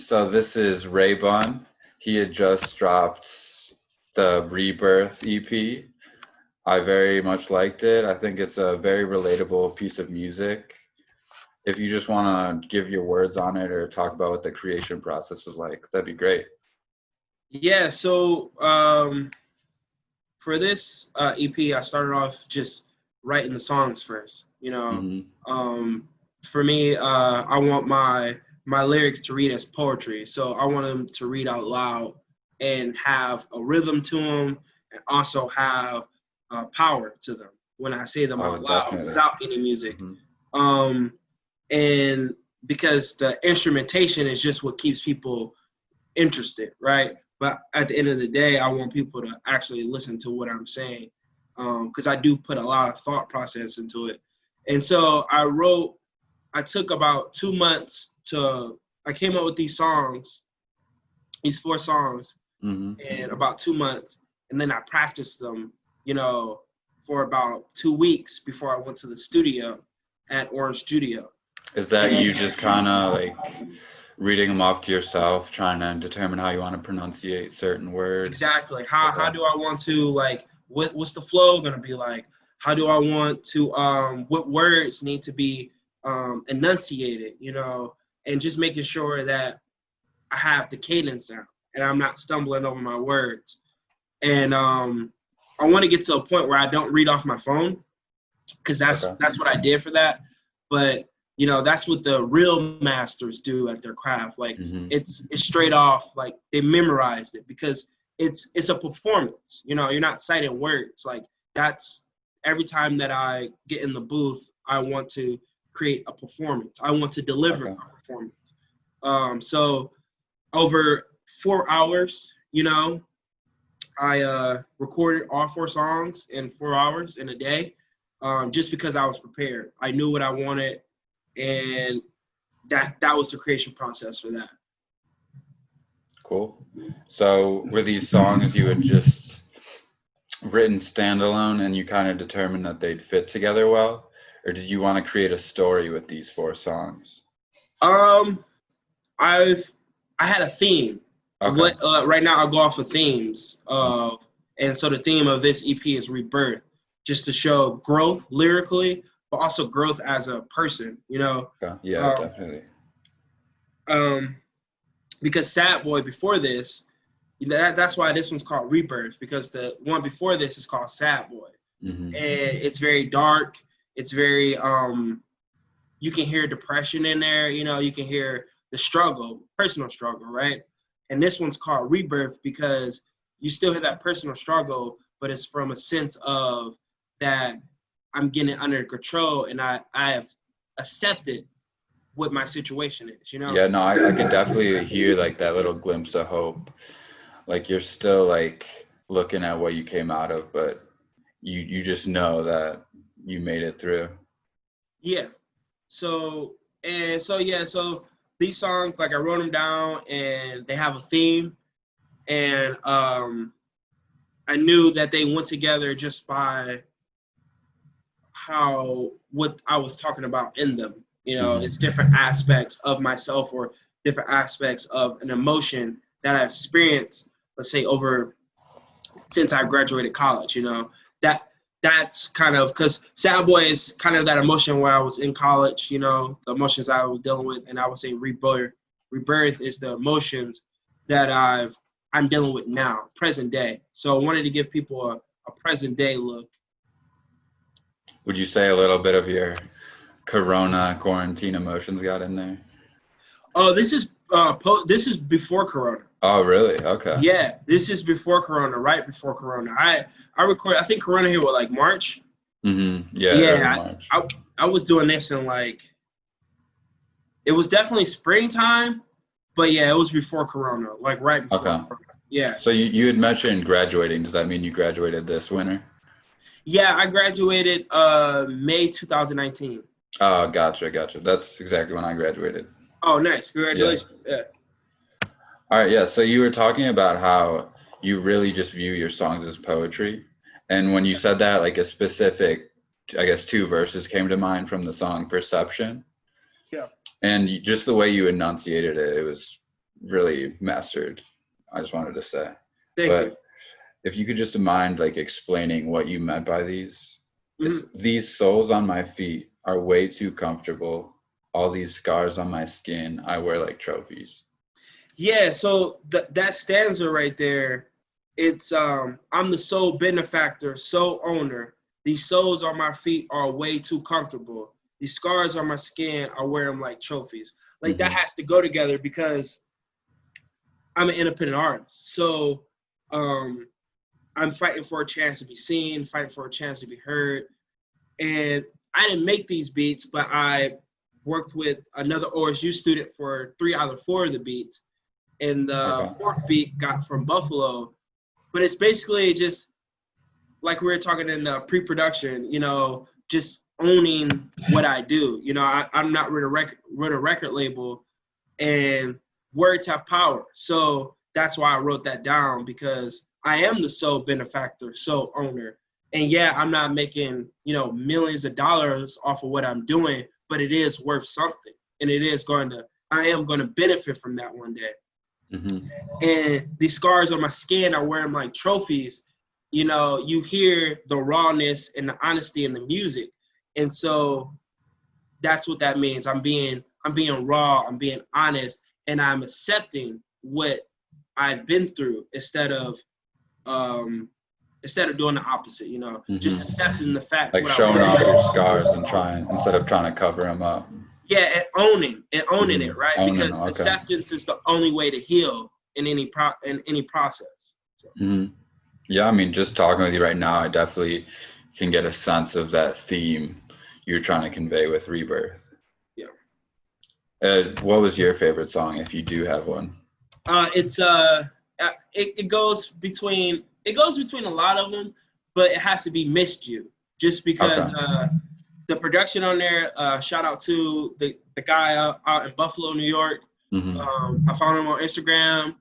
So this is Ray Bun. He had just dropped the Rebirth EP. I very much liked it. I think it's a very relatable piece of music. If you just want to give your words on it or talk about what the creation process was like, that'd be great. Yeah, so for this EP, I started off just writing the songs first. For me, I want my lyrics to read as poetry. So I want them to read out loud and have a rhythm to them, and also have power to them when I say them out loud definitely. without any music. And because the instrumentation is just what keeps people interested, right? But at the end of the day, I want people to actually listen to what I'm saying, because I do put a lot of thought process into it. And so I took about 2 months I came up with these songs, these 4 songs, in about 2 months. And then I practiced them, for about 2 weeks before I went to the studio at Orange Studio. Is that you just kind of like reading them off to yourself, trying to determine how you want to pronunciate certain words? Exactly. How do I want to, like, what's the flow going to be like? How do I want to, what words need to be enunciated, and just making sure that I have the cadence down and I'm not stumbling over my words. And I want to get to a point where I don't read off my phone, because that's what I did for that. But that's what the real masters do at their craft. Like it's straight off, like they memorized it, because it's a performance. You're not citing words. Like that's every time that I get in the booth, I want to create a performance. I want to deliver a performance. So over 4 hours, I recorded all 4 songs in 4 hours in a day, just because I was prepared. I knew what I wanted, and that was the creation process for that. Cool. So were these songs you had just written standalone and you kind of determined that they'd fit together well? Or did you want to create a story with these 4 songs? I had a theme. Okay. Right now I'll go off of themes. And so the theme of this EP is Rebirth, just to show growth lyrically, but also growth as a person, Okay. Yeah, definitely. Because Sad Boy before this, that's why this one's called Rebirth, because the one before this is called Sad Boy. And it's very dark. It's very, you can hear depression in there, you can hear the struggle, personal struggle, right? And this one's called Rebirth because you still hear that personal struggle, but it's from a sense of that I'm getting under control, and I have accepted what my situation is, Yeah, no, I could definitely hear like that little glimpse of hope. Like you're still like looking at what you came out of, but you just know that you made it through. Yeah. So these songs, like I wrote them down and they have a theme, and I knew that they went together just by what I was talking about in them. It's different aspects of myself or different aspects of an emotion that I've experienced, let's say since I graduated college, that's kind of, because Sad Boy is kind of that emotion where I was in college, the emotions I was dealing with, and I would say Rebirth is the emotions that I'm dealing with now, present day. So I wanted to give people a present day look. Would you say a little bit of your Corona quarantine emotions got in there? Oh, this is before Corona. Oh, really? Okay. Yeah, this is before Corona, right before Corona. I recorded, I think Corona here was like March. Yeah, March. I was doing this in it was definitely springtime, but yeah, it was before Corona, like right before Corona. Yeah. So you had mentioned graduating. Does that mean you graduated this winter? Yeah, I graduated May 2019. Oh, gotcha. That's exactly when I graduated. Oh, nice. Congratulations. Yeah. All right, yeah. So you were talking about how you really just view your songs as poetry. And when you said that, like a specific, I guess, 2 verses came to mind from the song Perception. Yeah. And just the way you enunciated it, it was really mastered. I just wanted to say. Thank you. But if you could just mind like explaining what you meant by these. It's Mhm. these soles on my feet are way too comfortable. All these scars on my skin, I wear like trophies. Yeah, so that stanza right there, it's I'm the sole benefactor, sole owner. These soles on my feet are way too comfortable. These scars on my skin, I wear them like trophies. Like that Mm-hmm. has to go together because I'm an independent artist. So um, I'm fighting for a chance to be seen, fighting for a chance to be heard. And I didn't make these beats, but I worked with another OSU student for 3 out of 4 of the beats. And the Okay. 4th beat got from Buffalo. But it's basically just like we were talking in the pre-production, just owning what I do. I'm not with a record label, and words have power. So that's why I wrote that down, because I am the sole benefactor, sole owner. And yeah, I'm not making, millions of dollars off of what I'm doing, but it is worth something. And I am going to benefit from that one day. Mm-hmm. And these scars on my skin, I wear them like trophies. You hear the rawness and the honesty in the music. And so that's what that means. I'm being raw, I'm being honest, and I'm accepting what I've been through instead of doing the opposite, just Mm-hmm. accepting the fact Like what I showing off was. your scars and instead of trying to cover them up. Yeah, and owning Mm-hmm. it, right? Owning Because them. Okay. acceptance is the only way to heal in any process. So. Mm-hmm. Yeah, I mean, just talking with you right now, I definitely can get a sense of that theme you're trying to convey with Rebirth. Yeah. What was your favorite song, if you do have one? It goes between a lot of them, but it has to be "Missed You," just because Okay. the production on there. Shout out to the guy out in Buffalo, New York. Mm-hmm. I found him on Instagram,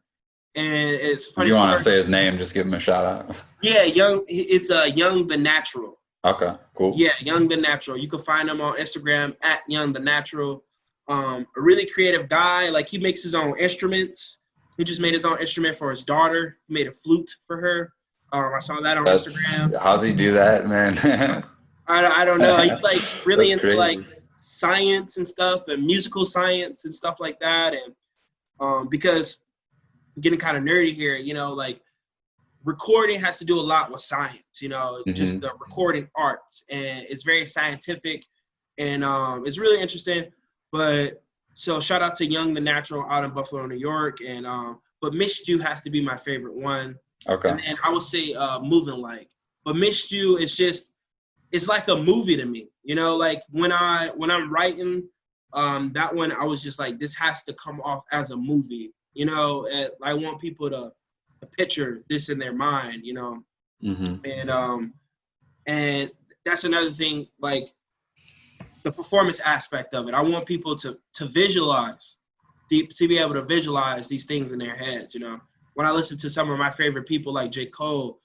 and it's If funny you want story. to say his name, just give him a shout out. Yeah, It's Young the Natural. Okay, cool. Yeah, Young the Natural. You can find him on Instagram at Young the Natural. A really creative guy. Like, he makes his own instruments. He just made his own instrument for his daughter. He made a flute for her. I saw that on Instagram. How's he do that, man? I don't know. He's like really That's into like crazy. science and stuff, and musical science and stuff like that. And because getting kind of nerdy here, like recording has to do a lot with science, just Mm-hmm. the recording arts, and it's very scientific, and it's really interesting. But so shout out to Young the Natural out in Buffalo, New York, and but Missed You has to be my favorite one. Okay. And then I would say Moving Like. But Missed You is just, it's like a movie to me. Like when I'm writing that one, I was just like, this has to come off as a movie. And I want people to picture this in their mind, Mm-hmm. and that's another thing, like the performance aspect of it. I want people to visualize, to be able to visualize these things in their heads. When I listen to some of my favorite people like J. Cole,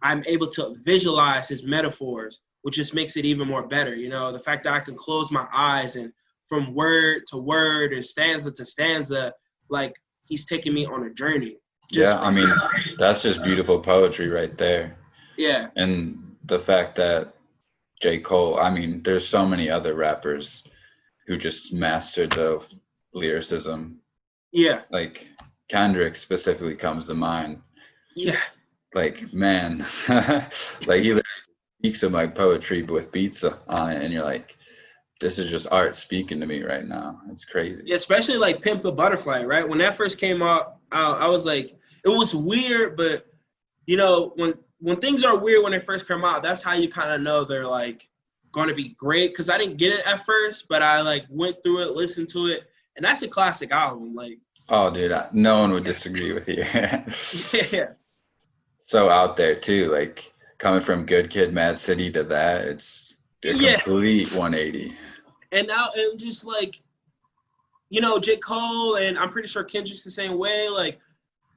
I'm able to visualize his metaphors, which just makes it even more better. The fact that I can close my eyes and from word to word and stanza to stanza, like he's taking me on a journey. Yeah, I mean, that's just beautiful poetry right there. Yeah. And the fact that J. Cole, I mean, there's so many other rappers who just mastered the lyricism. Yeah. Like Kendrick specifically comes to mind. Yeah. Like, man, like he speaks of like poetry but with beats on it, and you're like, this is just art speaking to me right now. It's crazy. Yeah, especially like Pimp a Butterfly, right? When that first came out, I was like, it was weird, but when things are weird when they first come out, that's how you kind of know they're like going to be great. Because I didn't get it at first, but I like went through it, listened to it, and that's a classic album. Like, Oh, dude, no one would disagree with you. yeah, So out there too, like coming from Good Kid, Mad City to that, it's a complete 180. And now, and just like, J. Cole, and I'm pretty sure Kendrick's the same way. Like,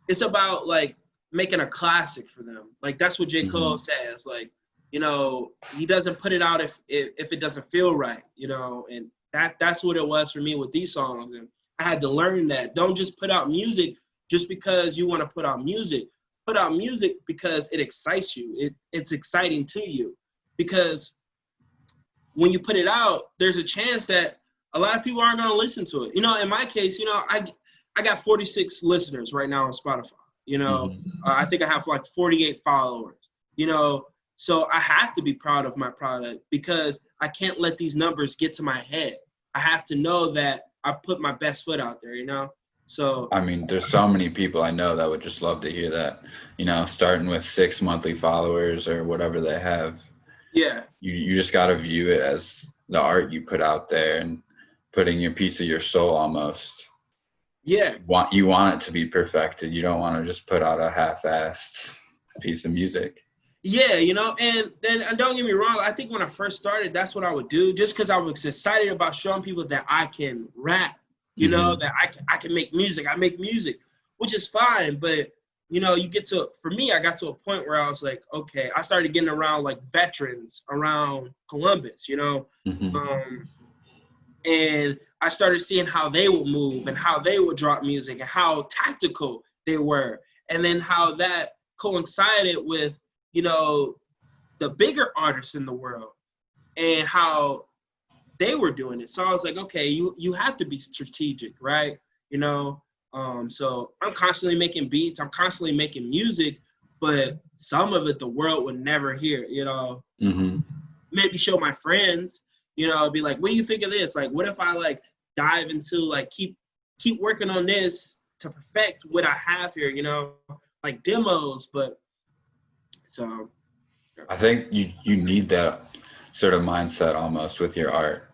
it's about like making a classic for them. Like, that's what J. Cole says. Like, he doesn't put it out if it doesn't feel right. And that's what it was for me with these songs. And I had to learn that. Don't just put out music just because you want to put out music. Put out music because it excites you. It's exciting to you. Because when you put it out, there's a chance that a lot of people aren't going to listen to it. In my case, I got 46 listeners right now on Spotify. I think I have like 48 followers. So I have to be proud of my product because I can't let these numbers get to my head. I have to know that I put my best foot out there, So I mean, there's so many people I know that would just love to hear that, starting with 6 monthly followers or whatever they have. Yeah. You just got to view it as the art you put out there and putting your piece of your soul almost. Yeah. You want it to be perfected. You don't want to just put out a half-assed piece of music. Yeah, and don't get me wrong. I think when I first started, that's what I would do, just because I was excited about showing people that I can rap, that I can make music. I make music, which is fine. But, for me, I got to a point where I was like, okay, I started getting around like veterans around Columbus, and I started seeing how they would move and how they would drop music and how tactical they were. And then how that coincided with, the bigger artists in the world and how they were doing it. So I was like, okay, you have to be strategic, right? So I'm constantly making beats. I'm constantly making music, but some of it the world would never hear, Maybe show my friends, be like, what do you think of this? Like, what if I like dive into like, keep working on this to perfect what I have here, like demos, but so I think you need that sort of mindset almost with your art,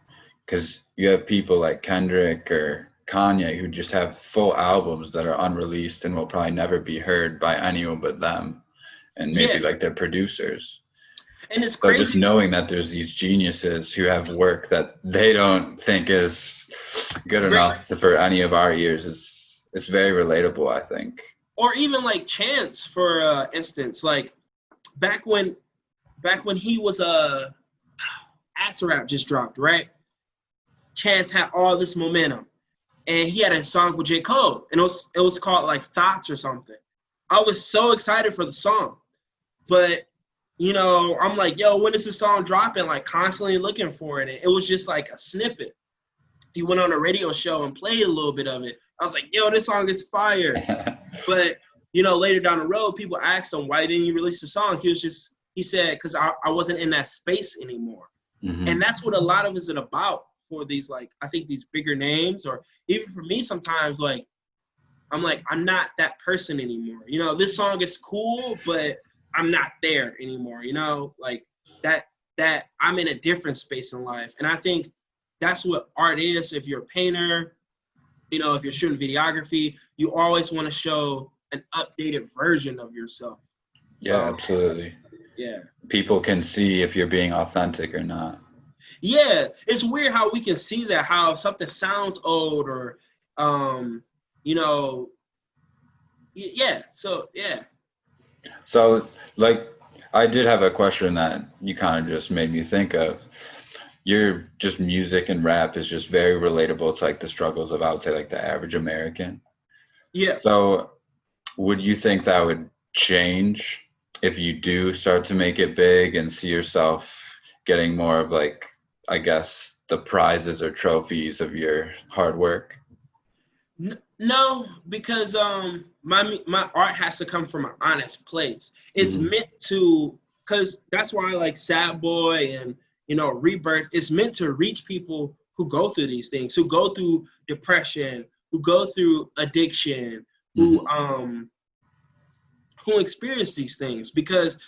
because you have people like Kendrick or Kanye who just have full albums that are unreleased and will probably never be heard by anyone but them and maybe like their producers. And it's crazy. So just knowing that there's these geniuses who have work that they don't think is good enough for any of our ears is very relatable, I think. Or even like Chance, for instance, like back when he was Axe Rap just dropped, right? Chance had all this momentum, and he had a song with J. Cole, and it was called like Thoughts or something. I was so excited for the song, but I'm like, yo, when is the song dropping? Like constantly looking for it. And it was just like a snippet. He went on a radio show and played a little bit of it. I was like, yo, this song is fire. But later down the road, people asked him, why didn't you release the song? He said, because I wasn't in that space anymore. And that's what a lot of is about for these, like, I think these bigger names, or even for me sometimes, like, I'm like, I'm not that person anymore. This song is cool, but I'm not there anymore, like that I'm in a different space in life. And I think that's what art is. If you're a painter, if you're shooting videography, you always want to show an updated version of yourself. Yeah, absolutely. Yeah. People can see if you're being authentic or not. Yeah. It's weird how we can see that, how something sounds old or, yeah. So, yeah. So, like, I did have a question that you kind of just made me think of. Your just music and rap is just very relatable to like the struggles of, I would say, like the average American. Yeah. So would you think that would change if you do start to make it big and see yourself getting more of like, I guess, the prizes or trophies of your hard work? No, because my art has to come from an honest place. It's meant to, because that's why I like Sad Boy and Rebirth. It's meant to reach people who go through these things, who go through depression, who go through addiction, who experience these things. Because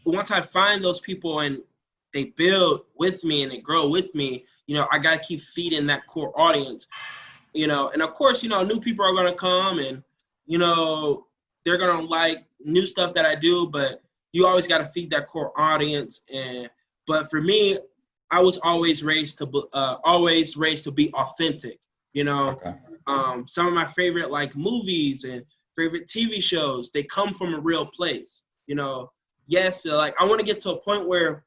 once I find those people and they build with me and they grow with me, I got to keep feeding that core audience, and of course, new people are going to come and, they're going to like new stuff that I do, but you always got to feed that core audience. But for me, I was always raised to be authentic, Okay. Some of my favorite like movies and favorite TV shows, they come from a real place, yes. Like I want to get to a point where,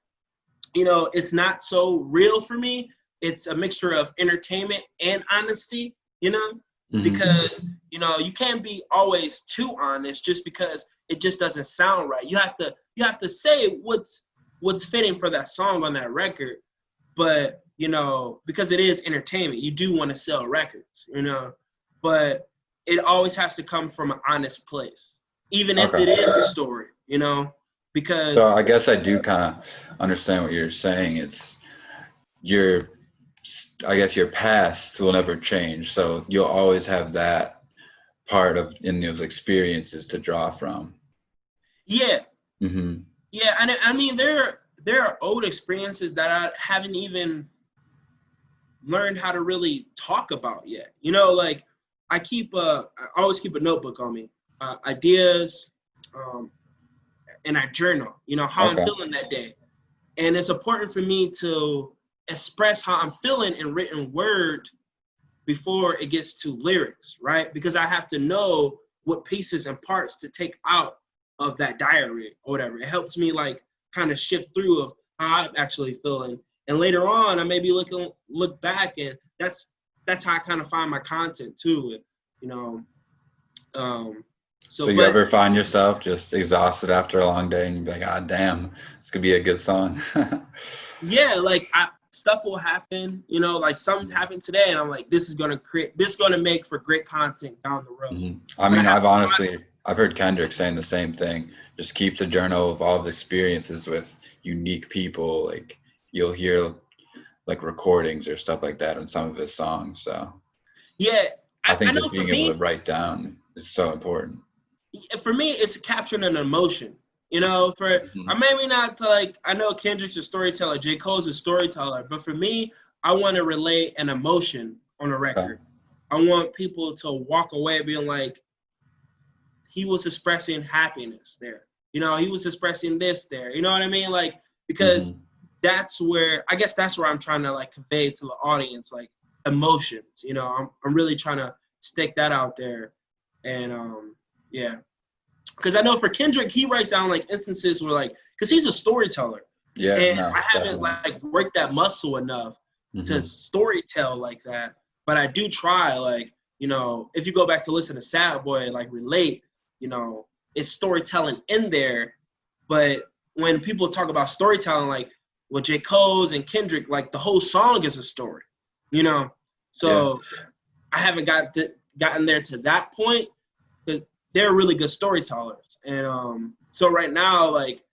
it's not so real for me, it's a mixture of entertainment and honesty, Hmm. because you can't be always too honest just because it just doesn't sound right. You have to say what's fitting for that song on that record, but because it is entertainment, you do want to sell records, but it always has to come from an honest place, even if Okay. it is a story, because So I guess I do kind of understand what you're saying. It's your, I guess your past will never change, so you'll always have that part of in those experiences to draw from. yeah, Hmm. yeah, and I mean there are old experiences that I haven't even learned how to really talk about yet. Like I always keep a notebook on me, ideas, um, and I journal. How I'm Okay. feeling that day, and it's important for me to express how I'm feeling in written word before it gets to lyrics, right? Because I have to know what pieces and parts to take out of that diary or whatever. It helps me like kind of shift through of how I'm actually feeling. And later on, I maybe look back, and that's how I kind of find my content too. You know, um, So so you but ever find yourself just exhausted after a long day and you be like, ah, damn, this could be a good song. yeah, like stuff will happen. Like something's happened today, and I'm like, this is gonna make for great content down the road. Mhm. I But I mean, have to process. I've heard Kendrick saying the same thing. Just keep the journal of all the experiences with unique people. Like you'll hear like recordings or stuff like that on some of his songs. So Yeah, I I think know just being able to write down is so important. for me, it's capturing an emotion. For Mhm. I maybe not like I know Kendrick's a storyteller, J. Cole's a storyteller, but for me, I want to relay an emotion on a Okay. record. I want people to walk away being like, he was expressing happiness there. He was expressing this there. You know what I mean? Like, because Hmm. that's where I'm trying to like convey to the audience, like emotions. I'm really trying to stick that out there. And yeah. Because I know for Kendrick, he writes down like instances where like, because he's a storyteller, Yeah, and no, I haven't definitely. like worked that muscle enough to Hmm. storytell like that. But I do try, like, if you go back to listen to Sad Boy, like Relate, it's storytelling in there. But when people talk about storytelling, like with J. Cole's and Kendrick, like the whole song is a story, you know. Yeah. So I haven't gotten there to that point, because they're really good storytellers. And so right now, like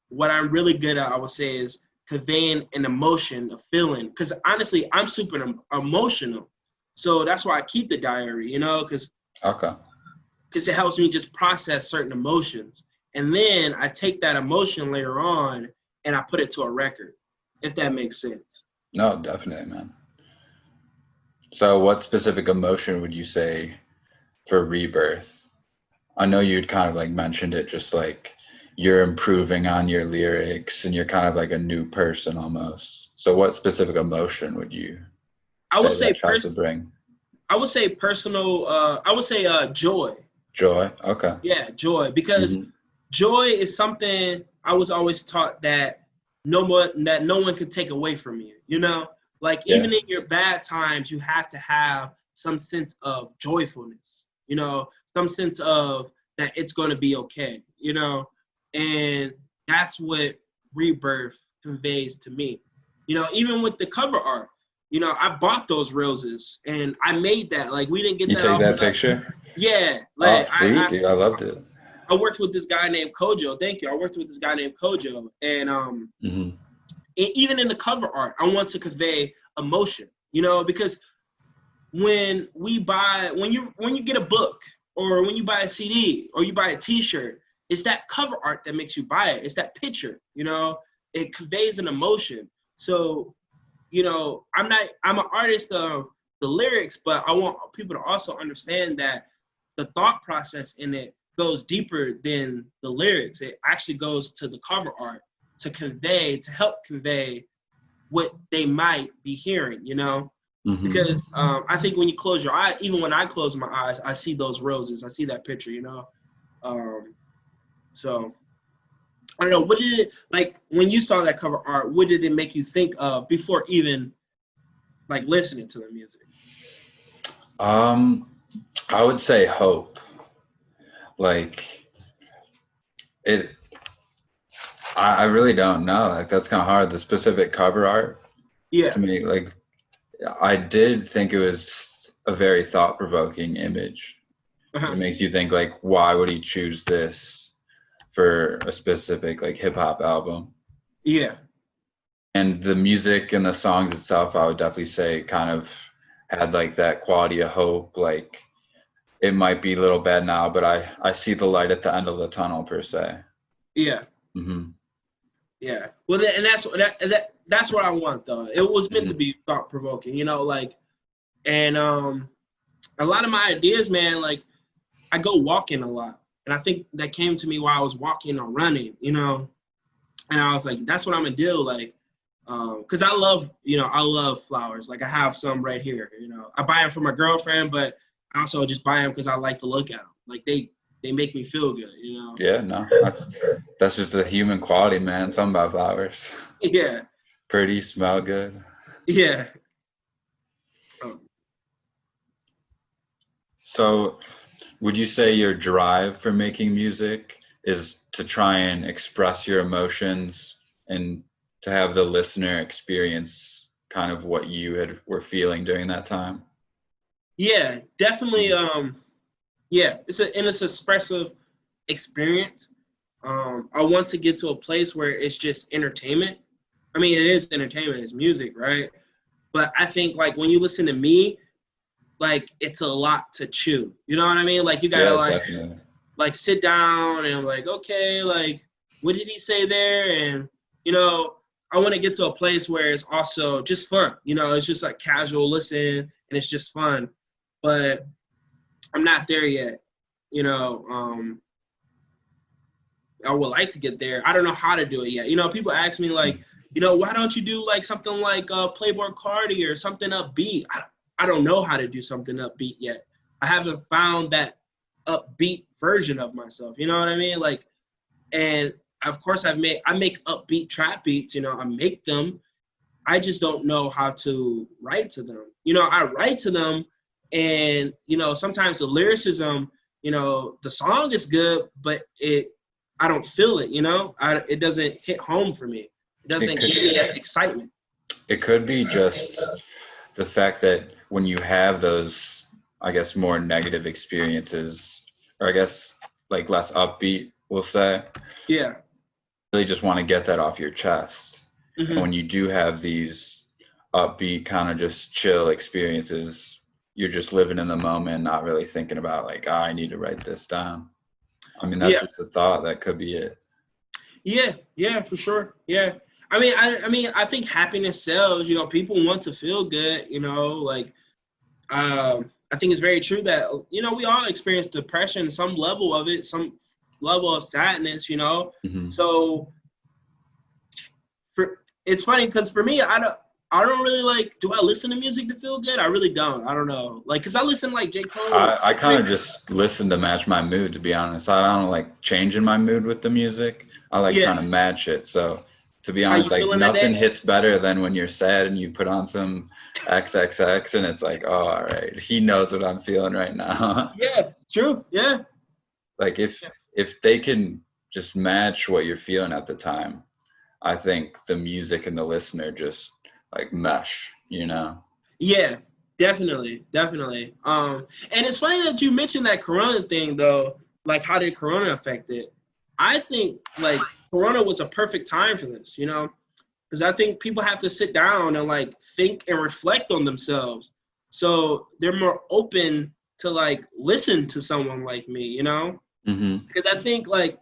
what I'm really good at, I would say, is conveying an emotion, a feeling. Because honestly, I'm super emotional, so that's why I keep the diary, Okay. because it helps me just process certain emotions, and then I take that emotion later on and I put it to a record, if that makes sense. No, definitely, man. So what specific emotion would you say for Rebirth? I know you'd kind of like mentioned it, just like you're improving on your lyrics and you're kind of like a new person almost. So what specific emotion would you I would say say that tries to bring? I would say personal. I would say joy. Joy? Okay. Yeah, joy, because Hmm. joy is something I was always taught that no one could take away from you. Like Yeah. even in your bad times, you have to have some sense of joyfulness. Some sense of that it's going to be okay. And that's what Rebirth conveys to me. Even with the cover art, I bought those roses and I made that. Like we didn't get You that take off that of. picture? Yeah, Oh, like sweet, dude. I loved it. I worked with this guy named Kojo. Thank you. I worked with this guy named Kojo, and Hmm. even in the cover art, I want to convey emotion. Because when you get a book, or when you buy a CD, or you buy a T-shirt, it's that cover art that makes you buy it. It's that picture. It conveys an emotion. So, I'm an artist of the lyrics, but I want people to also understand that the thought process in it goes deeper than the lyrics. It actually goes to the cover art to help convey what they might be hearing. Hmm. Because I think when you close your eye, even when I close my eyes, I see those roses. I see that picture. Um, so I don't know. What did it like when you saw that cover art? What did it make you think of before even like listening to the music? I would say hope. Like it, I really don't know. Like that's kind of hard. The specific cover art Yeah. to me, like I did think it was a very thought-provoking image. Uh-huh. It makes you think like, why would he choose this for a specific like hip hop album? Yeah. And the music and the songs itself, I would definitely say kind of had like that quality of hope. Like it might be a little bad now, but I see the light at the end of the tunnel per se. Yeah. Hmm. Yeah. Well, and that's what I want though. It was meant to be thought provoking, you know, like, and a lot of my ideas, man, like I go walking a lot, and I think that came to me while I was walking or running, you know, and I was like, that's what I'm gonna do, like, because I love flowers. Like I have some right here, you know. I buy them for my girlfriend, but I also just buy them because I like to look at them. Like they make me feel good, you know. Yeah, no, that's just the human quality, man. Something about flowers. Yeah. Pretty, smell good. Yeah. So, would you say your drive for making music is to try and express your emotions and to have the listener experience kind of what you were feeling during that time? Yeah, definitely. Yeah, it's expressive experience. I want to get to a place where it's just entertainment. I mean, it is entertainment, it's music, right? But I think like when you listen to me, like it's a lot to chew. You know what I mean? Like you gotta Yeah, definitely. like sit down and like, okay, like what did he say there? And you know, I want to get to a place where it's also just fun. You know, it's just like casual listen and it's just fun. But I'm not there yet. You know, I would like to get there. I don't know how to do it yet. You know, people ask me like, you know, why don't you do like something like Playboy Cardi or something upbeat? I don't know how to do something upbeat yet. I haven't found that upbeat version of myself. You know what I mean? Like, and of course I make upbeat trap beats. You know, I make them. I just don't know how to write to them. You know, I write to them, and you know, sometimes the lyricism, you know, the song is good, but I don't feel it. You know, it doesn't hit home for me. It doesn't give me that excitement. It could be just the fact that when you have those, I guess, more negative experiences, or I guess like less upbeat, we'll say, Yeah. really just want to get that off your chest. Mm-hmm. And when you do have these upbeat, kind of just chill experiences, you're just living in the moment, not really thinking about like, oh, I need to write this down. I mean, that's just a thought. That could be it. Yeah, for sure. Yeah. I think happiness sells. You know, people want to feel good. You know, like I think it's very true that you know we all experience depression, some level of it, some level of sadness. You know, so it's funny because for me, I don't really like. Do I listen to music to feel good? I really don't. I don't know. Like, cause I listen like J. Cole. I kind of just listen to match my mood, to be honest. I don't like changing my mood with the music. I like trying to match it. So to be honest, like nothing hits better than when you're sad and you put on some XXX and it's like, oh, all right, he knows what I'm feeling right now. Yeah, true. Yeah. Like if they can just match what you're feeling at the time, I think the music and the listener just like mesh, you know? Yeah, definitely. And it's funny that you mentioned that Corona thing though. Like, how did Corona affect it? I think like Corona was a perfect time for this, you know, because I think people have to sit down and like think and reflect on themselves, so they're more open to like listen to someone like me, you know, because I think like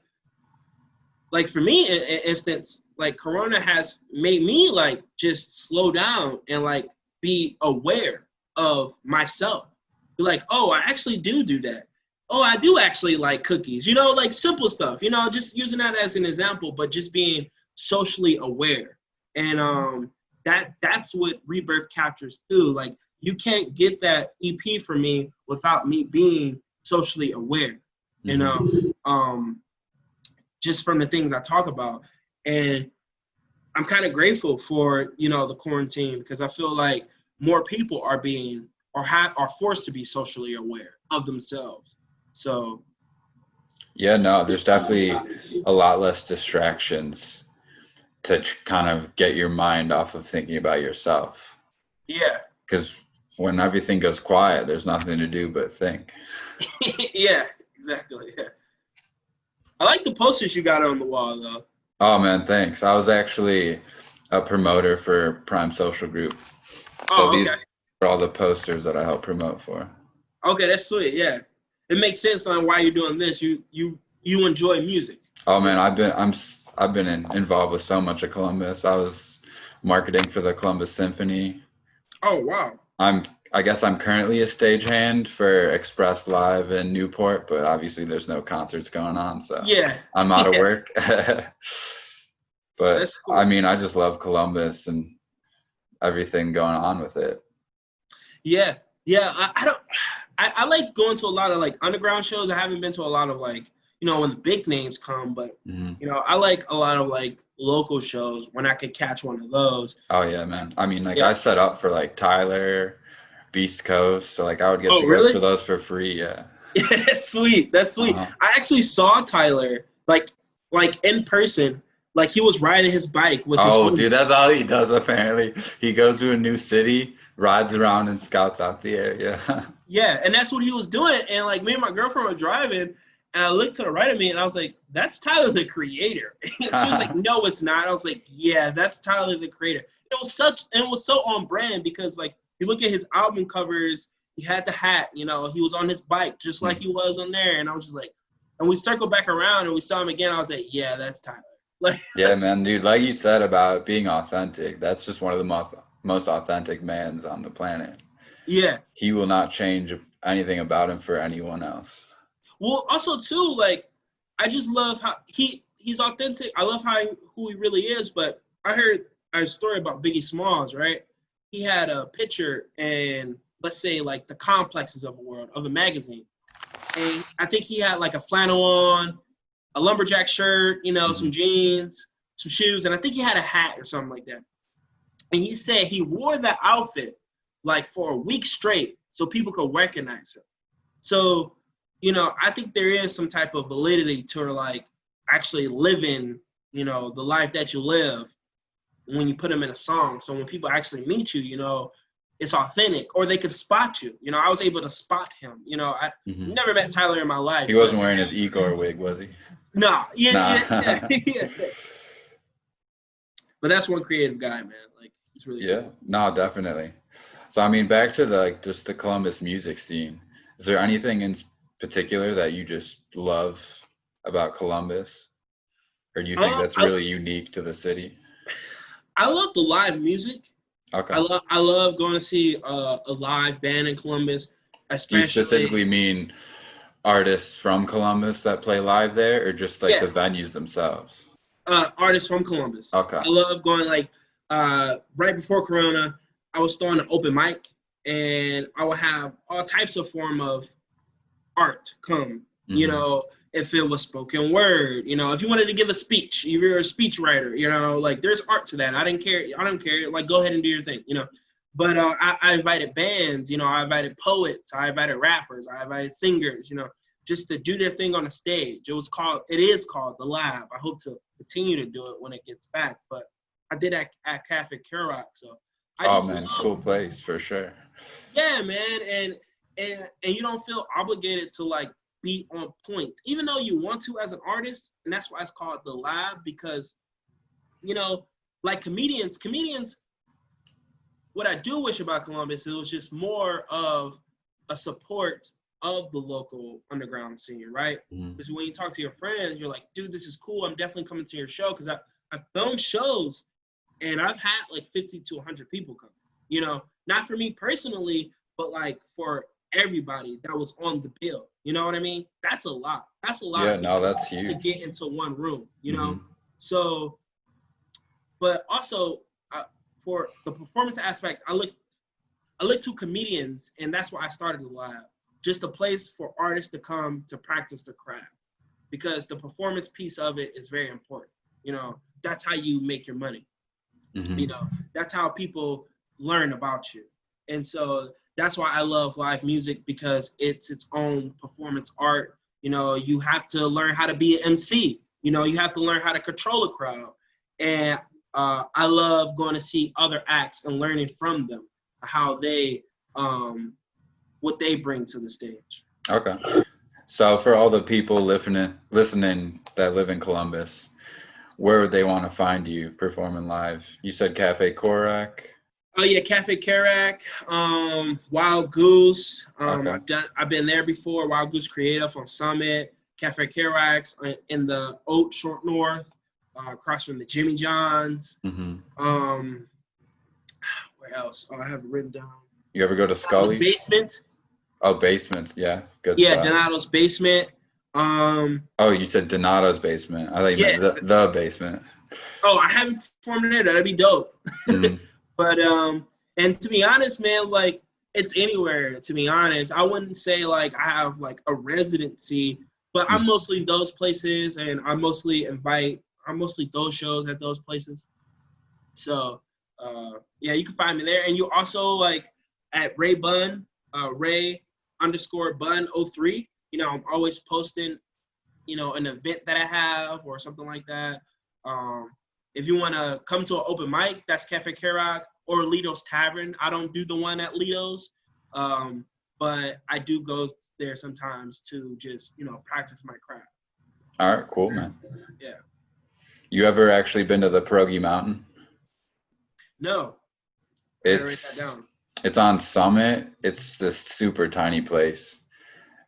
for me, in instance, like Corona has made me like just slow down and like be aware of myself. Be like, oh, I actually do that. Oh, I do actually like cookies. You know, like simple stuff. You know, just using that as an example, but just being socially aware. And that's what Rebirth captures too. Like you can't get that EP from me without me being socially aware. You know, just from the things I talk about. And I'm kind of grateful for, you know, the quarantine because I feel like more people are being are forced to be socially aware of themselves. So Yeah, no, there's definitely a lot less distractions to kind of get your mind off of thinking about yourself. yeah, Because when everything goes quiet, there's nothing to do but think. yeah, exactly. Yeah, I like the posters you got on the wall though. Oh man, thanks. I was actually a promoter for Prime Social Group. So Oh, these okay, are all the posters that I help promote for. okay, that's sweet. Yeah, it makes sense on why you're doing this. You enjoy music. Oh man, I've been involved with so much of Columbus. I was marketing for the Columbus Symphony. Oh wow. I'm I guess I'm currently a stagehand for Express Live in Newport, but obviously there's no concerts going on, so Yeah, I'm out of yeah, work. But that's I cool. mean, I just love Columbus and everything going on with it. Yeah, yeah. I don't. I like going to a lot of like underground shows. I haven't been to a lot of like when the big names come, but Mhm. I like a lot of like local shows when I could catch one of those. Oh yeah, man. I mean, like Yeah. I set up for like Tyler, Beast Coast, so like I would get Oh, to go for really? those for free. Yeah. Yeah, that's sweet. That's sweet. Uh-huh. I actually saw Tyler like in person. Like he was riding his bike with his Oh, dude, homies. that's all he does apparently. He goes to a new city, rides around and scouts out the area. Yeah, and that's what he was doing. And like me and my girlfriend were driving, and I looked to the right of me, and I was like, "That's Tyler the Creator." She was like, "No, it's not." I was like, "Yeah, that's Tyler the Creator." It was so on brand because like you look at his album covers, he had the hat, he was on his bike just like he was on there, and I was just like, and we circled back around and we saw him again. I was like, "Yeah, that's Tyler." Like, Yeah, man, dude, like you said about being authentic, that's just one of the most authentic mans on the planet. yeah. He will not change anything about him for anyone else. Well, also too, like I just love how he's authentic. I love who he really is. But I heard a story about Biggie Smalls, right? He had a picture and let's say like the complexes of a world of a magazine, and I think he had like a flannel on, a lumberjack shirt, some Mhm. jeans, some shoes, and I think he had a hat or something like that. And he said he wore that outfit like for a week straight so people could recognize him. So, I think there is some type of validity to like actually living, the life that you live when you put them in a song. So when people actually meet you, it's authentic or they could spot you. I was able to spot him. I Mhm. never met Tyler in my life, He but wasn't wearing his Igor wig, was he? no, yeah, yeah, Nah. yeah. But that's one creative guy, man. Like he's really Yeah, cool. no, definitely. So I mean, back to the like just the Columbus music scene. Is there anything in particular that you just love about Columbus, or do you think that's I really unique to the city? I love the live music. Okay. I love going to see a live band in Columbus, Do you especially specifically mean artists from Columbus that play live there, or just like yeah, the venues themselves? artists from Columbus. Okay. I love going like right before Corona, I was throwing an open mic, and I would have all types of form of art come. Hmm. If it was spoken word, if you wanted to give a speech, if you're a speech writer, like there's art to that. I didn't care. I don't care. Like go ahead and do your thing. But I invited bands, I invited poets, I invited rappers, I invited singers, just to do their thing on the stage. It is called The Lab. I hope to continue to do it when it gets back. But I did at Cafe Kerouac. So I Oh just man, love, cool place for sure. yeah, man. And you don't feel obligated to like be on point, even though you want to as an artist. And that's why it's called The Lab, because, you know, like comedians, what I do wish about Columbus, it was just more of a support of the local underground scene, right? Mhm. Because when you talk to your friends, you're like, dude, this is cool. I'm definitely coming to your show because I've filmed shows and I've had like 50 to 100 people come. Not for me personally, but like for everybody that was on the bill. You know what I mean? That's a lot. That's a lot Yeah, of no, people that's to huge. get into one room. Hmm. So, but also for the performance aspect, I look to comedians, and that's why I started the lab. Just a place for artists to come to practice the craft, because the performance piece of it is very important. That's how you make your money. Hmm. That's how people learn about you. And so that's why I love live music, because it's its own performance art. You know, you have to learn how to be an MC. You know, you have to learn how to control a crowd. And I love going to see other acts and learning from them how they, what they bring to the stage. Okay. So for all the people listening that live in Columbus, where would they want to find you performing live? You said Cafe Korak. Oh yeah, Cafe Kerak, Wild Goose. Okay. I've been there before. Wild Goose Creative on Summit, Cafe Kerak's in the Oat Short North, across from the Jimmy John's. Where else? Oh, I have it written down. You ever go to Scully's? Basement. Oh, Basement. Yeah, good Yeah, spot. Donato's Basement. Oh, you said Donato's Basement. I thought you meant the basement. Oh, I haven't performed there. That'd be dope. Mm-hmm. But and to be honest, man, like it's anywhere. To be honest, I wouldn't say like I have like a residency, but I'm mostly those places, and I'm mostly those shows at those places. So yeah, you can find me there, and you also like at Ray Bun, Ray_Bun03. You know, I'm always posting, you know, an event that I have or something like that. If you want to come to an open mic, that's Cafe Kerak or Lito's Tavern. I don't do the one at Lito's, but I do go there sometimes to just, you know, practice my craft. All right, cool, man. Yeah. You ever actually been to the Pierogi Mountain? No. I gotta write that down. It's on Summit. It's this super tiny place,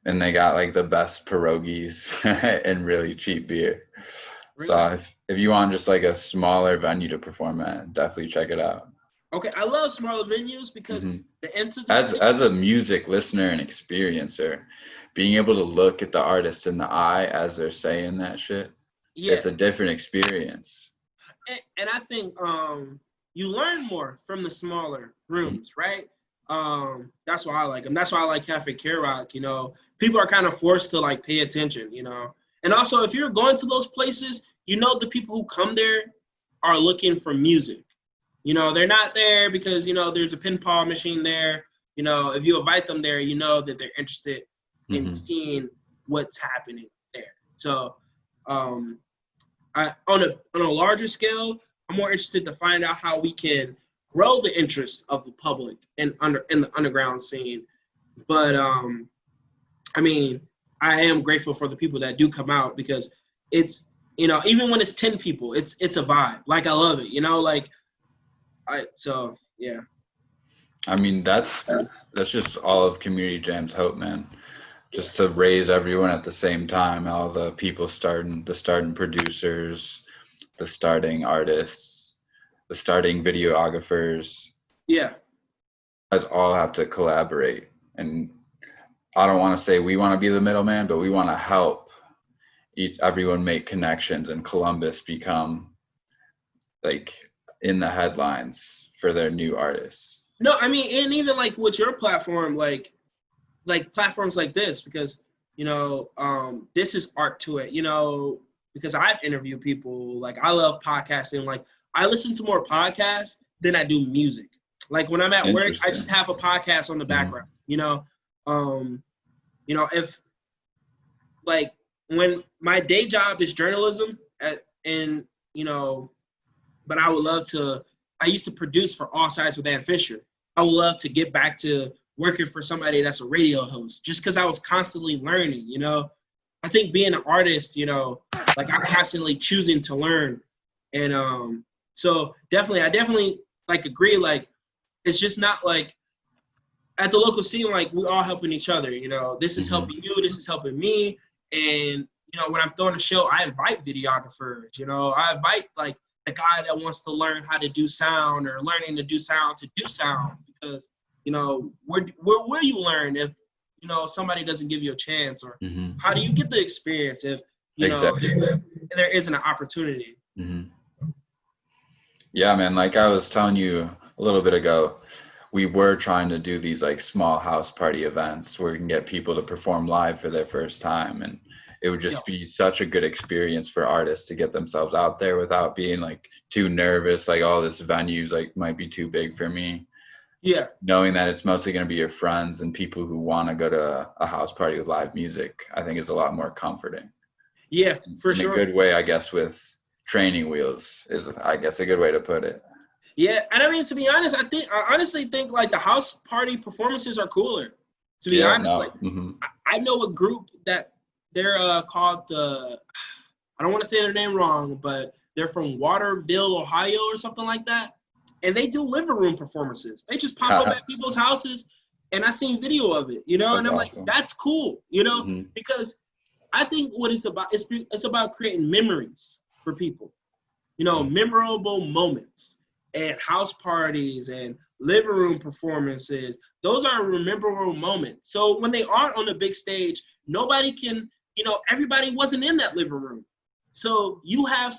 and they got like the best pierogies and really cheap beer. Really? So if you want just like a smaller venue to perform at, definitely check it out. Okay, I love smaller venues because the entity. As a music listener and experiencer, being able to look at the artist in the eye as they're saying that shit, it's a different experience. And I think you learn more from the smaller rooms, right? That's why I like them. That's why I like Cafe Kerak. You know, people are kind of forced to like pay attention, you know. And also, if you're going to those places, you know the people who come there are looking for music. You know, they're not there because, you know, there's a pinball machine there. You know, if you invite them there, you know that they're interested in seeing what's happening there. So on a larger scale, I'm more interested to find out how we can grow the interest of the public in the underground scene. But I mean, I am grateful for the people that do come out, because it's, you know, even when it's 10 people, it's a vibe. Like, I love it, you know, like so yeah. I mean, that's just all of Community Jam's hope, man. Just to raise everyone at the same time, all the people the starting producers, the starting artists, the starting videographers. Yeah. You guys all have to collaborate. And I don't want to say we want to be the middleman, but we want to help everyone make connections and Columbus become like in the headlines for their new artists. No, I mean, and even like with your platform, like platforms like this, because, you know, this is art to it, you know, because I've interviewed people. Like, I love podcasting. Like, I listen to more podcasts than I do music. Like, when I'm at work, I just have a podcast on the background, you know. You know, if like when my day job is journalism, and you know, but I would love to. I used to produce for All Sides with Ann Fisher. I would love to get back to working for somebody that's a radio host, just because I was constantly learning. You know, I think being an artist, you know, like I'm constantly choosing to learn, and so I definitely like agree. Like, it's just not like at the local scene, like we all helping each other. You know, this is helping you, this is helping me, and you know, when I'm throwing a show, I invite videographers. You know, I invite like the guy that wants to learn how to do sound or learning to do sound, because you know, where will you learn if, you know, somebody doesn't give you a chance, or how do you get the experience if, you know, if there isn't an opportunity? Yeah, man, like I was telling you a little bit ago, we were trying to do these like small house party events where we can get people to perform live for their first time, and it would just be such a good experience for artists to get themselves out there without being like too nervous, like, oh, this venue's like might be too big for me. Yeah. knowing that it's mostly going to be your friends and people who want to go to a house party with live music, I think is a lot more comforting. Yeah, for In a sure. good way, I guess, with training wheels is, I guess, a good way to put it. Yeah, and I mean, to be honest, I honestly think like the house party performances are cooler. To be Yeah, honest, no. like I know a group that they're called the, I don't want to say their name wrong, but they're from Waterville, Ohio, or something like that, and they do living room performances. They just pop up at people's houses, and I seen video of it, you know, and That's I'm like, awesome. that's cool, you know, Hmm. because I think what it's about, it's about creating memories for people, you know, memorable moments and house parties and living room performances. Those are memorable moments. So when they are on the big stage, nobody can, you know, everybody wasn't in that living room. So you have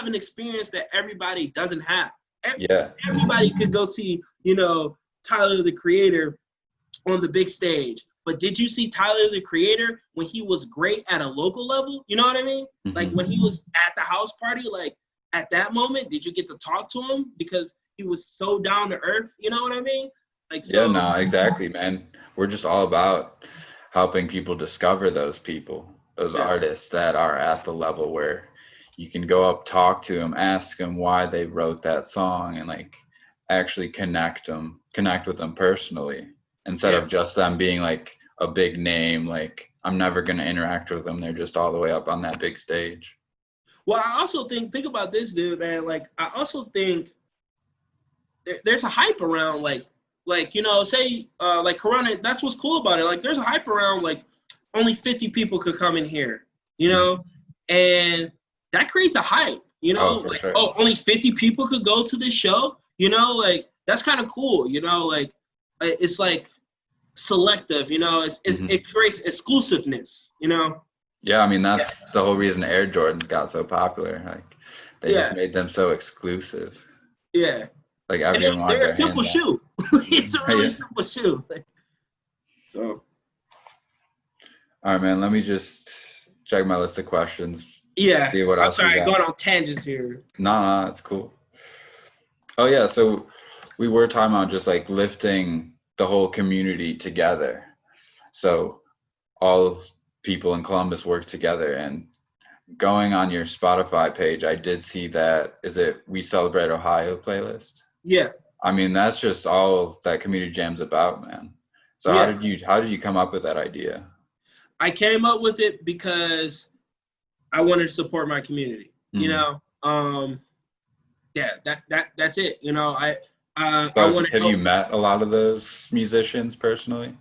an experience that everybody doesn't have. Yeah. Everybody could go see, you know, Tyler the Creator on the big stage. But did you see Tyler the Creator when he was great at a local level? You know what I mean? Like when he was at the house party, like at that moment, did you get to talk to him because he was so down to earth? You know what I mean? Like Yeah, so. no, exactly, man. We're just all about helping people discover those people, those Yeah, artists that are at the level where you can go up, talk to them, ask them why they wrote that song, and like actually connect with them personally, instead yeah. of just them being like a big name. Like I'm never gonna interact with them. They're just all the way up on that big stage. Well, I also think about this, dude, man. Like I also think there's a hype around like you know, say like Corona. That's what's cool about it. Like there's a hype around like only 50 people could come in here, you Mhm. know, and that creates a hype. You know, Oh, for like sure. oh, only 50 people could go to this show. You know, like that's kind of cool. You know, like it's like selective. You know, Hmm. it creates exclusiveness. You know. Yeah, I mean Yeah. that's the whole reason Air Jordans got so popular. Like they just Yeah. made them so exclusive. Yeah. Like And everyone wanted they're a their simple hands on shoe. it. It's a really Yeah. simple shoe. So. All right, man. Let me just check my list of questions. Yeah, See what I'm else we sorry, got. going on tangents here. No, it's cool. Oh yeah, so we were talking about just like lifting the whole community together. So all people in Columbus work together, and going on your Spotify page, I did see that, is it We Celebrate Ohio playlist? Yeah, I mean, that's just all that community jam's about, man. So yeah. how did you come up with that idea? I came up with it because I wanted to support my community. You Hmm. know, yeah, that's it. You know, I So want to have you help met a lot of those musicians personally?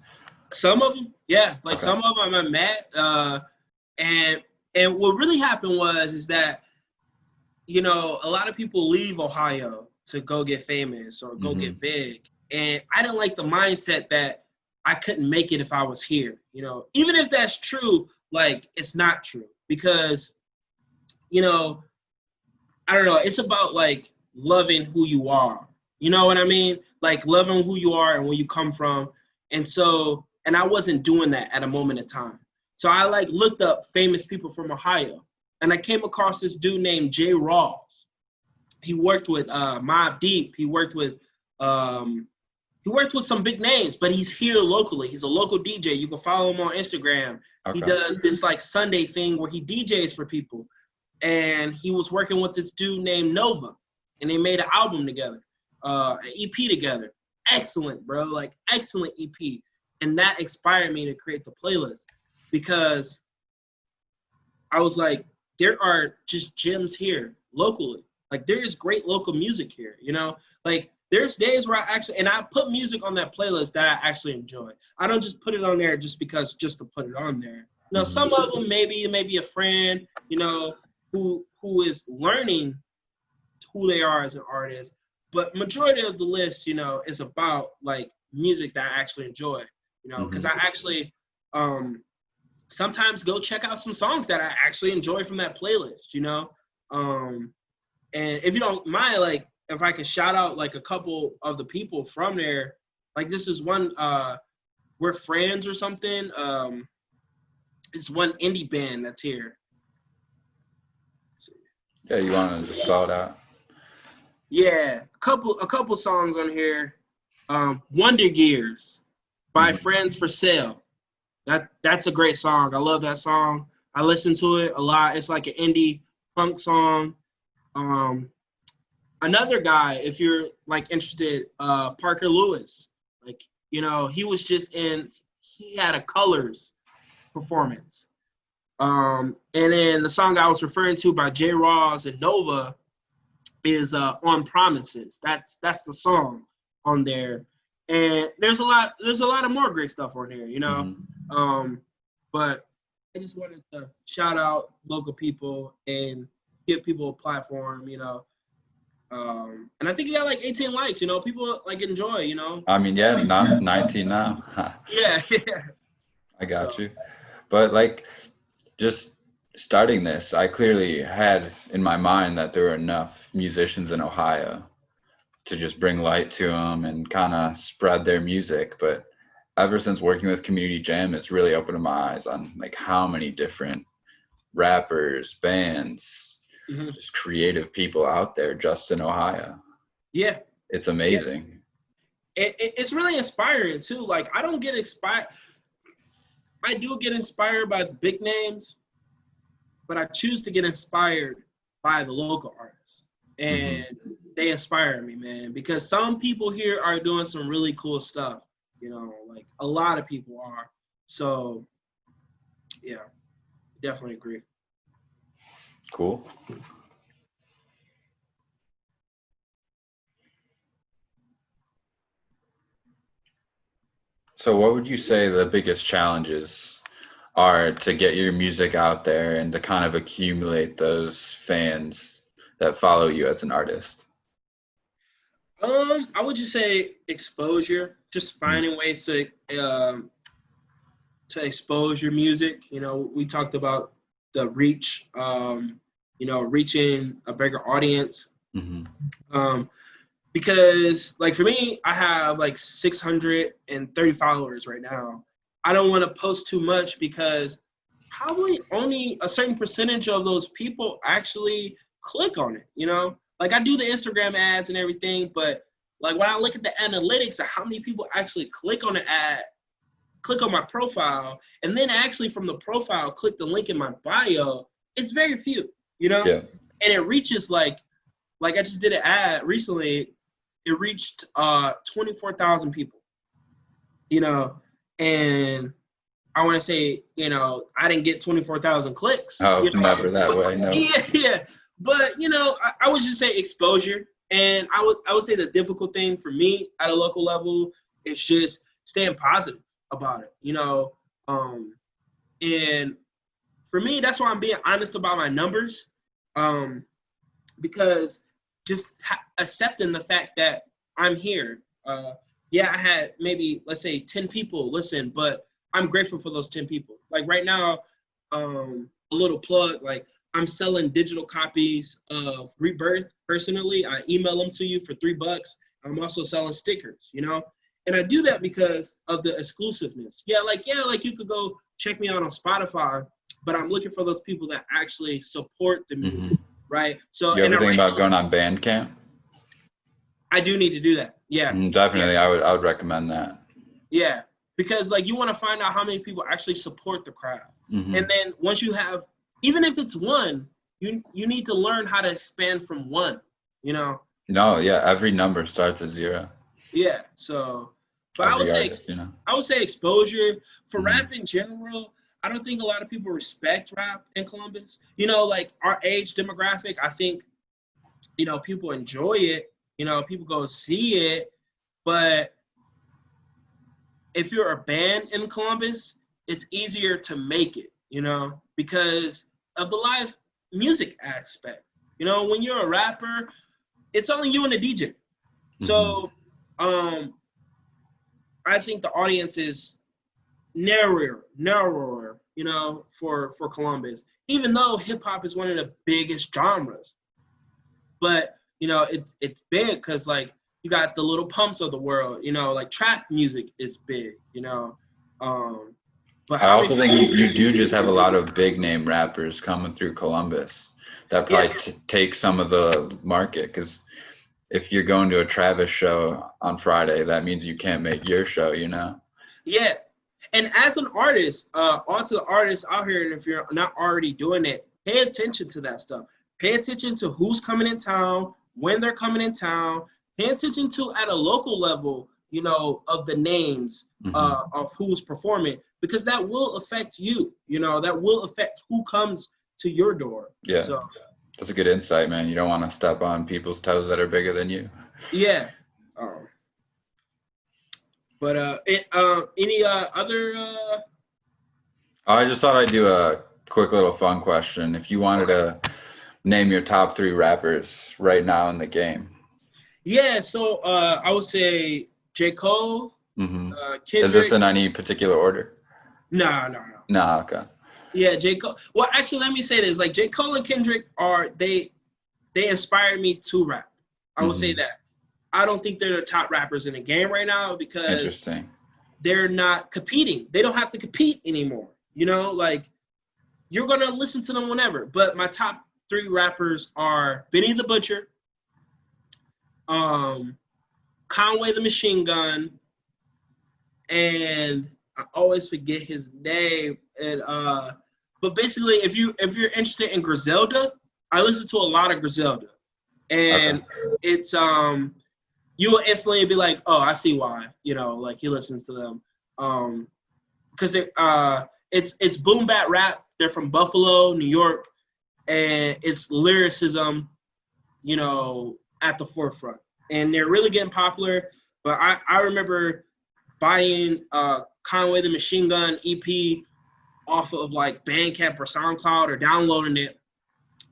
some of them. Yeah, like Okay. some of them I met. And and what really happened is that you know a lot of people leave Ohio to go get famous or go Hmm. get big, and I didn't like the mindset that I couldn't make it if I was here. You know, even if that's true, like it's not true because you know, I don't know, it's about like loving who you are. You know what I mean? Like loving who you are and where you come from. And so, and I wasn't doing that at a moment in time. So I like looked up famous people from Ohio and I came across this dude named Jay Rawls. He worked with Mobb Deep. Um, he worked with some big names, but he's here locally. He's a local DJ. You can follow him on Instagram. He Okay. does this like Sunday thing where he DJs for people. And he was working with this dude named Nova, and they made an album together, an EP together. Excellent, bro. Like excellent EP. And that inspired me to create the playlist because I was like, there are just gems here locally. Like there is great local music here, you know? Like there's days where I actually and I put music on that playlist that I actually enjoy. I don't just put it on there just to put it on there. You know, Hmm. some of them maybe a friend, you know, who is learning who they are as an artist. But majority of the list, you know, is about like music that I actually enjoy, you know, because Hmm. I actually sometimes go check out some songs that I actually enjoy from that playlist, you know. Um, and if you don't mind, like if I could shout out like a couple of the people from there, like this is one We're Friends or something. It's one indie band that's here. Yeah, you want to just spell it out? Yeah, a couple songs on here. Wonder Gears by Mhm. Friends for Sale. That's a great song. I love that song. I listen to it a lot. It's like an indie punk song. Um, Another guy, if you're like interested, Parker Lewis. Like, he was just in. He had a Colors performance. And then the song I was referring to by J. Ross and Nova is On Promises. That's the song on there. And there's a lot of more great stuff on here. Mhm. But I just wanted to shout out local people and give people a platform. And I think you got like 18 likes. People like enjoy. I mean, yeah, not 19 now. Yeah, yeah. I got So you. But like, just starting this, I clearly had in my mind that there were enough musicians in Ohio to just bring light to them and kind of spread their music. But ever since working with Community Jam, it's really opened my eyes on like how many different rappers, bands, mhm. just creative people out there just in Ohio. Yeah, It's yeah. amazing. It's really inspiring too. Like I don't get inspired. I do get inspired by the big names, but I choose to get inspired by the local artists. Hmm. And they inspire me, man, because some people here are doing some really cool stuff. Like a lot of people are. So, yeah, definitely agree. Cool. So what would you say the biggest challenges are to get your music out there and to kind of accumulate those fans that follow you as an artist? I would just say exposure, just Mhm. finding ways to expose your music. We talked about the reach, reaching a bigger audience. Mhm. Um, because like for me, I have like 630 followers right now. I don't want to post too much because probably only a certain percentage of those people actually click on it. Like I do the Instagram ads and everything, but like when I look at the analytics of how many people actually click on the ad, click on my profile, and then actually from the profile click the link in my bio, it's very few. Yeah. And it reaches like I just did an ad recently. It reached 24,000 people, you know, and I want to say, I didn't get 24,000 clicks, Oh, never that but way. No. yeah, yeah. But I would just say exposure, and I would say the difficult thing for me at a local level is just staying positive about it. And for me, that's why I'm being honest about my numbers, um, because just accepting the fact that I'm here. Yeah, I had maybe let's say 10 people listen, but I'm grateful for those 10 people. Like right now, a little plug, like I'm selling digital copies of Rebirth personally. I email them to you for $3. I'm also selling stickers. And I do that because of the exclusiveness. Yeah, like you could go check me out on Spotify, but I'm looking for those people that actually support the music, Hmm. right? So, You and ever I think rate about those. going on Bandcamp? I do need to do that. Yeah, yeah, Definitely, I would recommend that. yeah. Because like you want to find out how many people actually support the crowd, and Hmm. then once you have, even if it's one, you need to learn how to expand from one. You know, No, yeah, every number starts at zero. yeah. So, but I would Every say artist, you know. I would say exposure for Hmm. rap in general. I don't think a lot of people respect rap in Columbus. Like our age demographic, I think people enjoy it. People go see it, but if you're a band in Columbus, it's easier to make it, because of the live music aspect. When you're a rapper, it's only you and a DJ. Hmm. So I think the audience is narrower, for Columbus, even though hip hop is one of the biggest genres. But it's big because like you got the Little Pumps of the world, like trap music is big. Um, but I how many also think people? you do just have a lot of big name rappers coming through Columbus that Yeah, probably take some of the market because if you're going to a Travis show on Friday, that means you can't make your show, you know? Yeah. And as an artist, onto the artists out here, and if you're not already doing it, pay attention to that stuff. Pay attention to who's coming in town, when they're coming in town. Pay attention to at a local level, you know, of the names of who's performing, because that will affect you. You know, that will affect who comes to your door. Yeah. So that's a good insight, man. You don't want to step on people's toes that are bigger than you. yeah. But any other? I just thought I'd do a quick little fun question. If you wanted to name your top 3 rappers right now in the game. Yeah, so I would say J. Cole, Kendrick. Is this in any particular order? No. No, okay. Yeah, J. Cole. Well, actually, let me say this: like J. Cole and Kendrick they inspired me to rap. I would say that. I don't think they're the top rappers in the game right now because they're not competing. They don't have to compete anymore. You know, like you're gonna listen to them whenever. But my top 3 rappers are Benny the Butcher, Conway the Machine Gun, and I always forget his name. And but basically, if you're interested in Griselda, I listen to a lot of Griselda, and it's you will instantly be like, oh, I see why. You know, like he listens to them, because they it's boom bap rap. They're from Buffalo, New York, and it's lyricism, you know, at the forefront, and they're really getting popular. But I remember buying Conway the Machine Gun EP off of like Bandcamp or SoundCloud, or downloading it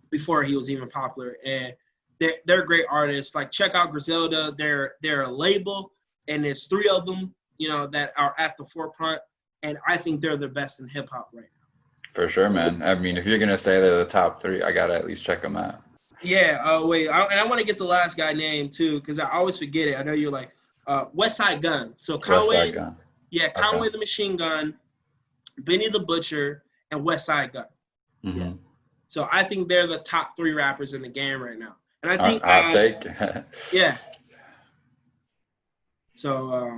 before he was even popular. And they're great artists. Like check out Griselda. They're a label, and there's 3 of them, you know, that are at the forefront. And I think they're the best in hip hop right now. For sure, man. I mean, if you're gonna say they're the top 3, I gotta at least check them out. Yeah. Wait. I want to get the last guy name too, because I always forget it. I know you're like West Side Gun. So Conway. Gun. Yeah, Conway the Machine Gun, Benny the Butcher, and West Side Gun. Yeah. So I think they're the top 3 rappers in the game right now. And I think I'll take. Yeah. So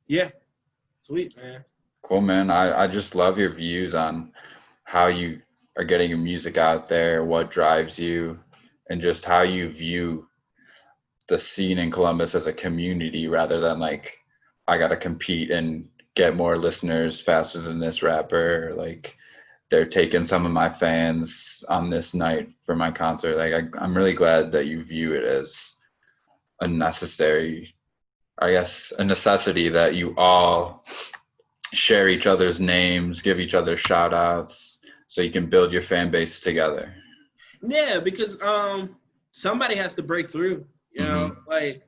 yeah. Sweet, man. Cool, man. I just love your views on how you are getting your music out there, what drives you, and just how you view the scene in Columbus as a community rather than like, I got to compete and get more listeners faster than this rapper. Like, they're taking some of my fans on this night for my concert. Like, I'm really glad that you view it as a necessity that you all share each other's names, give each other shout outs so you can build your fan base together. Yeah, because somebody has to break through, you know, like,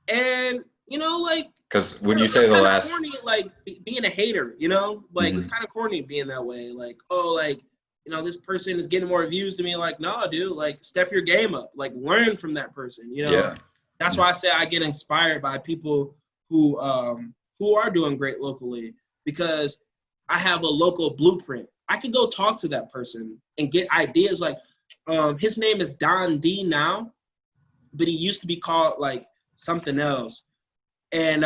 and you know, like, because would you say the last corny, like being a hater, you know, like it's kind of corny being that way, like, oh, like, you know, this person is getting more views than me. Like, no, dude, like step your game up, like learn from that person, you know. Yeah. That's why I say I get inspired by people who are doing great locally, because I have a local blueprint. I can go talk to that person and get ideas. Like his name is Don D now, but he used to be called like something else. And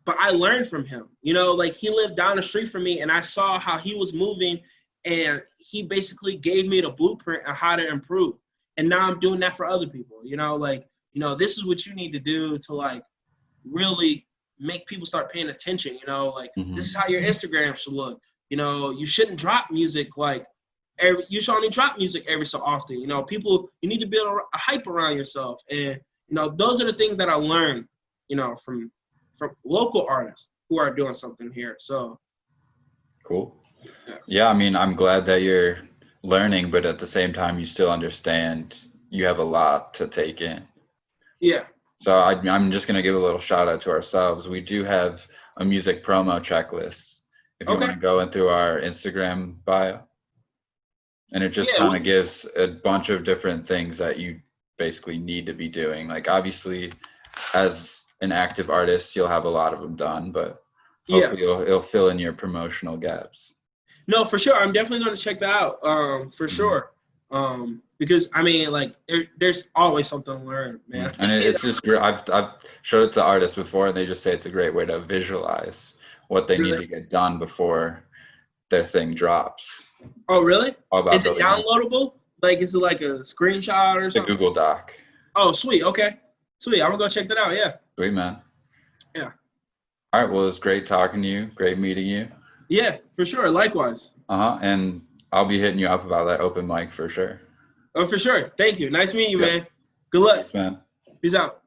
but I learned from him, you know, like he lived down the street from me, and I saw how he was moving, and he basically gave me the blueprint on how to improve. And now I'm doing that for other people, you know, like, you know, this is what you need to do to like really make people start paying attention, you know, like this is how your Instagram should look. You know, you shouldn't drop music like you should only drop music every so often. You know, people, you need to build a hype around yourself. And, you know, those are the things that I learned, you know, from local artists who are doing something here. So cool. Yeah, I mean, I'm glad that you're learning, but at the same time, you still understand you have a lot to take in. Yeah. So I'm just going to give a little shout out to ourselves. We do have a music promo checklist. If you want to go in through our Instagram bio. And it just kind of gives a bunch of different things that you basically need to be doing. Like, obviously, as an active artist, you'll have a lot of them done, but hopefully it'll fill in your promotional gaps. No, for sure. I'm definitely going to check that out. For sure. because I mean, like, there's always something to learn, man. And it's just great. I've showed it to artists before, and they just say it's a great way to visualize what they need Really? to get done before their thing drops. Oh, really? All about Is it building downloadable? Like, is it like a screenshot or a something? Google Doc. Oh, sweet. Okay, sweet. I'm gonna go check that out. Yeah. Sweet, man. Yeah. All right. Well, it was great talking to you. Great meeting you. Yeah, for sure. Likewise. And I'll be hitting you up about that open mic for sure. Oh, for sure. Thank you. Nice meeting you, Yep. man. Good luck. Thanks, man. Peace out.